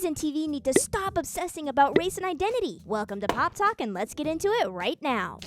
movies and TV need to stop obsessing about race and identity. Welcome to Pop Talk, and let's get into it right now.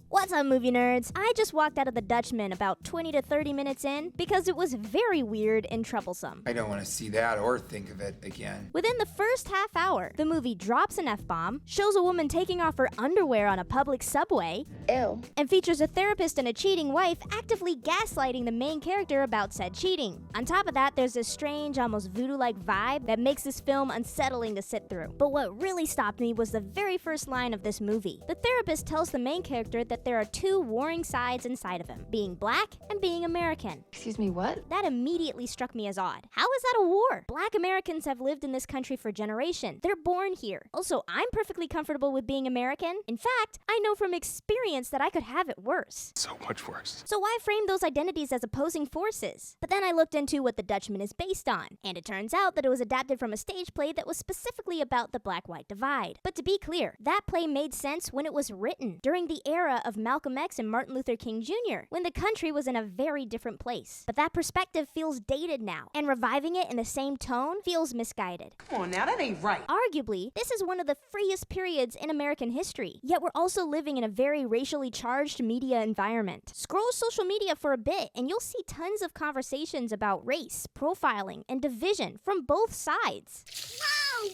What's up, movie nerds? I just walked out of the Dutchman about 20 to 30 minutes in because it was very weird and troublesome. I don't want to see that or think of it again. Within the first half hour, the movie drops an F-bomb, shows a woman taking off her underwear on a public subway, Ew. and features a therapist and a cheating wife actively gaslighting the main character about said cheating. On top of that, there's this strange, almost voodoo-like vibe that makes this film unsettling to sit through. But what really stopped me was the very first line of this movie. The therapist tells the main character that there are two warring sides inside of him, being black and being American. Excuse me, what? That immediately struck me as odd. How is that a war? Black Americans have lived in this country for generations. They're born here. Also, I'm perfectly comfortable with being American. In fact, I know from experience that I could have it worse. So much worse. So why frame those identities as opposing forces? But then I looked into what The Dutchman is based on, and it turns out that it was adapted from a stage play that was specifically about the black-white divide. But to be clear, that play made sense when it was written, during the era of Malcolm X and Martin Luther King Jr., when the country was in a very different place. But that perspective feels dated now, and reviving it in the same tone feels misguided. Come on now, that ain't right. Arguably, this is one of the freest periods in American history, yet we're also living in a very racially charged media environment. Scroll social media for a bit, and you'll see tons of conversations about race, profiling, and division from both sides.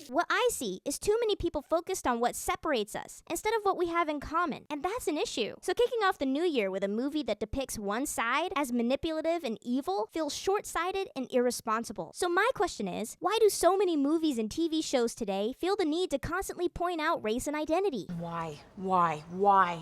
What I see is too many people focused on what separates us instead of what we have in common, and that's an issue. So kicking off the new year with a movie that depicts one side as manipulative and evil feels short-sighted and irresponsible. So my question is, why do so many movies and TV shows today feel the need to constantly point out race and identity? Why?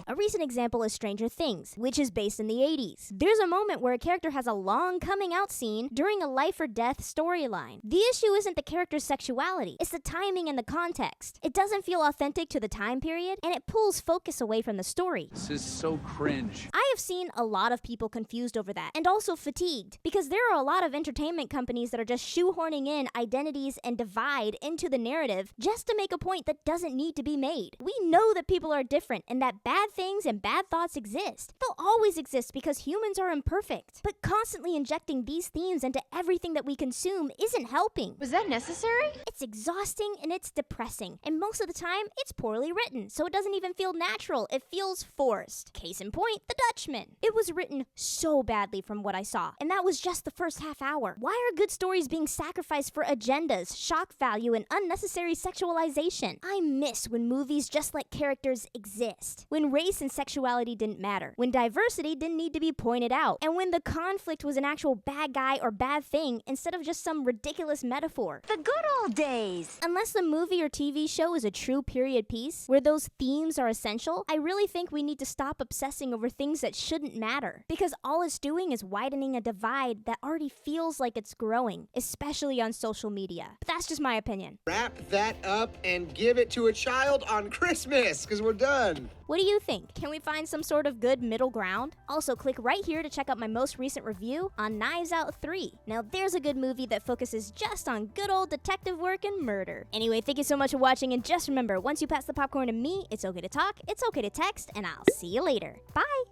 A recent example is Stranger Things, which is based in the 80s. There's a moment where a character has a long coming out scene during a life or death storyline. The issue isn't the character's sexuality, it's the timing and the context. It doesn't feel authentic to the time period, and it pulls focus away from the story. This is so cringe. I have seen a lot of people confused over that, and also fatigued, because there are a lot of entertainment companies that are just shoehorning in identities and divide into the narrative just to make a point that doesn't need to be made. We know that people are different and that bad things and bad thoughts exist. They'll always exist because humans are imperfect. But constantly injecting these themes into everything that we consume isn't helping. Was that necessary? It's exhausting and it's depressing, and most of the time, it's poorly written, so it doesn't even feel natural, it feels forced. Case in point, The Dutchman. It was written so badly from what I saw, and that was just the first half hour. Why are good stories being sacrificed for agendas, shock value, and unnecessary sexualization? I miss when movies just let characters exist, when race and sexuality didn't matter, when diversity didn't need to be pointed out, and when the conflict was an actual bad guy or bad thing instead of just some ridiculous metaphor. The good old days. Unless the movie or TV show is a true period piece, where those themes are essential, I really think we need to stop obsessing over things that shouldn't matter, because all it's doing is widening a divide that already feels like it's growing, especially on social media. But that's just my opinion. Wrap that up and give it to a child on Christmas, because we're done. What do you think? Can we find some sort of good middle ground? Also, click right here to check out my most recent review on Knives Out 3. Now, there's a good movie that focuses just on good old detective work and murder. Anyway, thank you so much for watching, and just remember, once you pass the popcorn to me, it's okay to talk, it's okay to text, and I'll see you later. Bye!